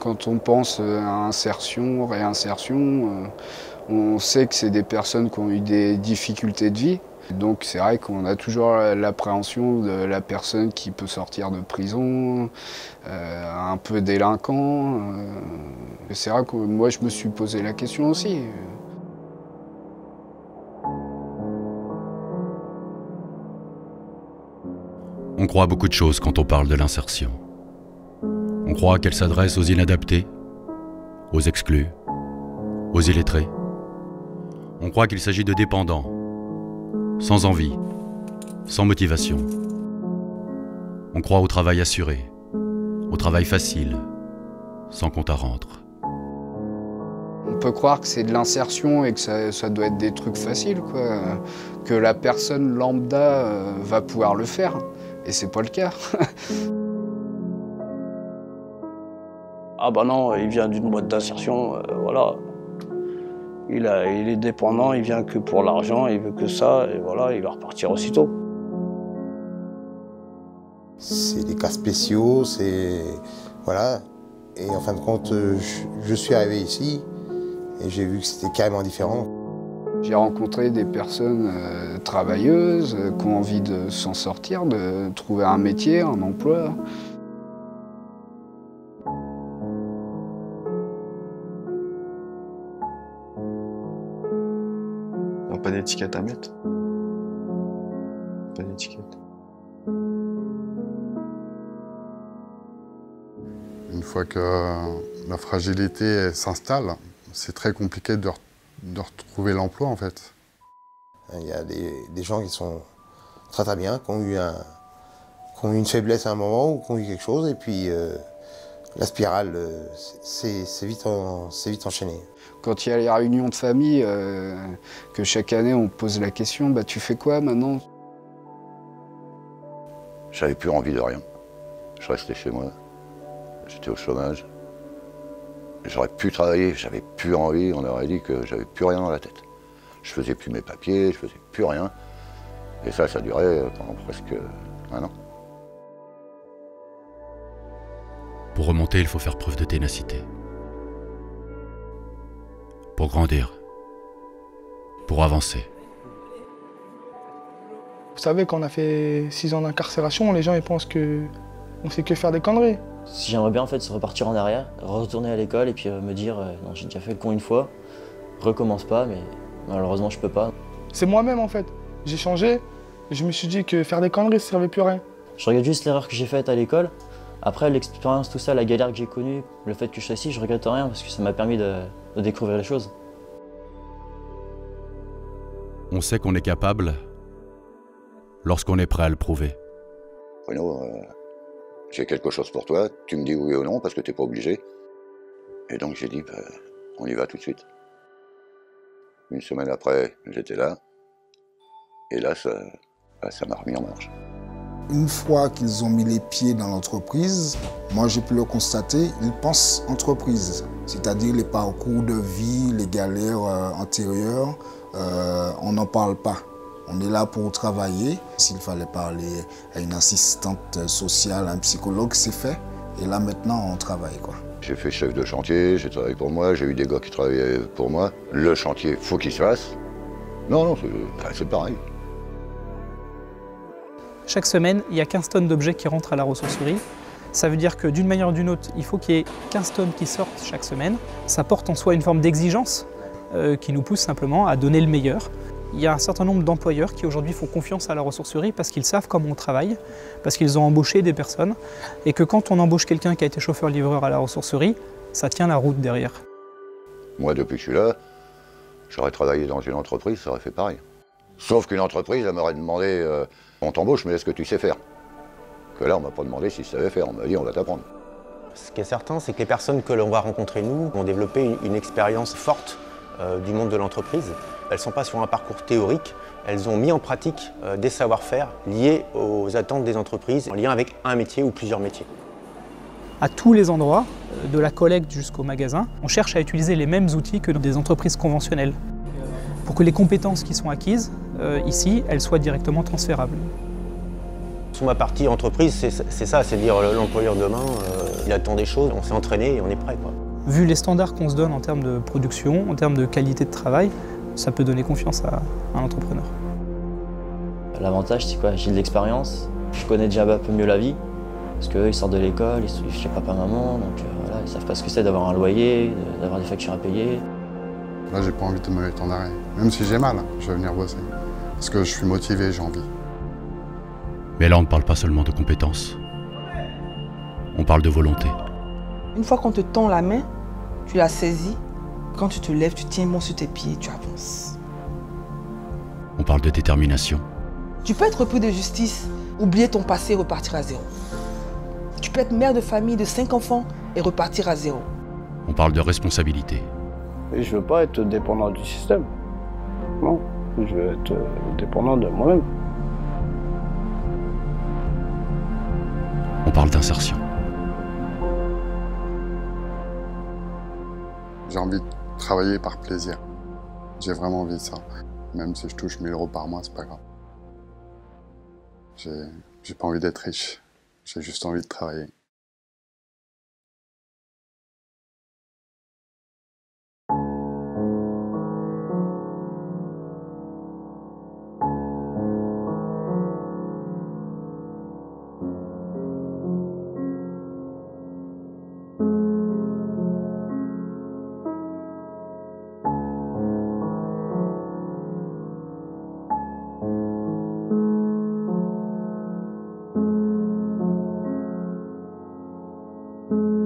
Quand on pense à insertion, réinsertion, on sait que c'est des personnes qui ont eu des difficultés de vie. Donc c'est vrai qu'on a toujours l'appréhension de la personne qui peut sortir de prison, un peu délinquant. C'est vrai que moi je me suis posé la question aussi. On croit beaucoup de choses quand on parle de l'insertion. On croit qu'elle s'adresse aux inadaptés, aux exclus, aux illettrés. On croit qu'il s'agit de dépendants, sans envie, sans motivation. On croit au travail assuré, au travail facile, sans compte à rendre. On peut croire que c'est de l'insertion et que ça doit être des trucs faciles, quoi. Que la personne lambda va pouvoir le faire. Et c'est pas le cas. Ah bah non, il vient d'une boîte d'insertion, voilà. Il est dépendant, il vient que pour l'argent, il veut que ça, et voilà, il va repartir aussitôt. C'est des cas spéciaux, c'est... voilà. Et en fin de compte, je suis arrivé ici et j'ai vu que c'était carrément différent. J'ai rencontré des personnes travailleuses qui ont envie de s'en sortir, de trouver un métier, un emploi. Non, pas d'étiquette à mettre. Pas d'étiquette. Une fois que la fragilité s'installe, c'est très compliqué de retrouver l'emploi en fait. Il y a des gens qui sont très très bien, qui ont eu une faiblesse à un moment ou qui ont eu quelque chose, et puis la spirale c'est vite enchaîné. Quand il y a les réunions de famille, que chaque année on pose la question, bah, tu fais quoi maintenant? J'avais plus envie de rien. Je restais chez moi. J'étais au chômage. J'aurais pu travailler, j'avais plus envie, on aurait dit que j'avais plus rien dans la tête. Je faisais plus mes papiers, je faisais plus rien. Et ça durait pendant presque un an. Pour remonter, il faut faire preuve de ténacité. Pour grandir. Pour avancer. Vous savez, quand on a fait 6 ans d'incarcération, les gens ils pensent qu'on sait que faire des conneries. J'aimerais bien en fait repartir en arrière, retourner à l'école et puis me dire non, j'ai déjà fait le con une fois, recommence pas, mais malheureusement je peux pas. C'est moi-même en fait. J'ai changé, je me suis dit que faire des conneries ça servait plus à rien. Je regrette juste l'erreur que j'ai faite à l'école. Après l'expérience, tout ça, la galère que j'ai connue, le fait que je sois ici, je regrette rien parce que ça m'a permis de découvrir les choses. On sait qu'on est capable lorsqu'on est prêt à le prouver. Bruno, j'ai quelque chose pour toi, tu me dis oui ou non parce que t'es pas obligé. Et donc j'ai dit, bah, on y va tout de suite. Une semaine après, j'étais là. Et là, ça m'a remis en marche. Une fois qu'ils ont mis les pieds dans l'entreprise, moi j'ai pu le constater, ils pensent entreprise. C'est-à-dire les parcours de vie, les galères antérieures, on n'en parle pas. On est là pour travailler. S'il fallait parler à une assistante sociale, à un psychologue, c'est fait. Et là maintenant, on travaille, quoi. J'ai fait chef de chantier, j'ai travaillé pour moi, j'ai eu des gars qui travaillaient pour moi. Le chantier, faut qu'il se fasse. Non, c'est pareil. Chaque semaine, il y a 15 tonnes d'objets qui rentrent à la ressourcerie. Ça veut dire que d'une manière ou d'une autre, il faut qu'il y ait 15 tonnes qui sortent chaque semaine. Ça porte en soi une forme d'exigence qui nous pousse simplement à donner le meilleur. Il y a un certain nombre d'employeurs qui aujourd'hui font confiance à la ressourcerie parce qu'ils savent comment on travaille, parce qu'ils ont embauché des personnes et que quand on embauche quelqu'un qui a été chauffeur-livreur à la ressourcerie, ça tient la route derrière. Moi, depuis que je suis là, j'aurais travaillé dans une entreprise, ça aurait fait pareil. Sauf qu'une entreprise, elle m'aurait demandé on t'embauche, mais est-ce que tu sais faire? Que là, on m'a pas demandé si je savais faire, on m'a dit on va t'apprendre. Ce qui est certain, c'est que les personnes que l'on va rencontrer, nous, vont développer une expérience forte du monde de l'entreprise. Elles ne sont pas sur un parcours théorique, elles ont mis en pratique des savoir-faire liés aux attentes des entreprises, en lien avec un métier ou plusieurs métiers. À tous les endroits, de la collecte jusqu'au magasin, on cherche à utiliser les mêmes outils que dans des entreprises conventionnelles, pour que les compétences qui sont acquises ici, elles soient directement transférables. Sur ma partie entreprise, c'est ça, c'est dire l'employeur demain, il attend des choses, on s'est entraîné et on est prêt, quoi. Vu les standards qu'on se donne en termes de production, en termes de qualité de travail, ça peut donner confiance à un entrepreneur. L'avantage, c'est quoi? J'ai de l'expérience, je connais déjà un peu mieux la vie, parce qu'eux, ils sortent de l'école, ils suivent chez papa-maman, donc voilà, ils savent pas ce que c'est d'avoir un loyer, d'avoir des factures à payer. Là, j'ai pas envie de me mettre en arrêt. Même si j'ai mal, je vais venir bosser. Parce que je suis motivé, j'ai envie. Mais là, on ne parle pas seulement de compétences. On parle de volonté. Une fois qu'on te tend la main, tu la saisis. Quand tu te lèves, tu tiens bon sur tes pieds et tu avances. On parle de détermination. Tu peux être repris de justice, oublier ton passé et repartir à zéro. Tu peux être mère de famille de 5 enfants et repartir à zéro. On parle de responsabilité. Et je veux pas être dépendant du système. Non, je veux être dépendant de moi-même. On parle d'insertion. J'ai envie de travailler par plaisir. J'ai vraiment envie de ça. Même si je touche 1000 € par mois, c'est pas grave. J'ai pas envie d'être riche. J'ai juste envie de travailler. Thank you.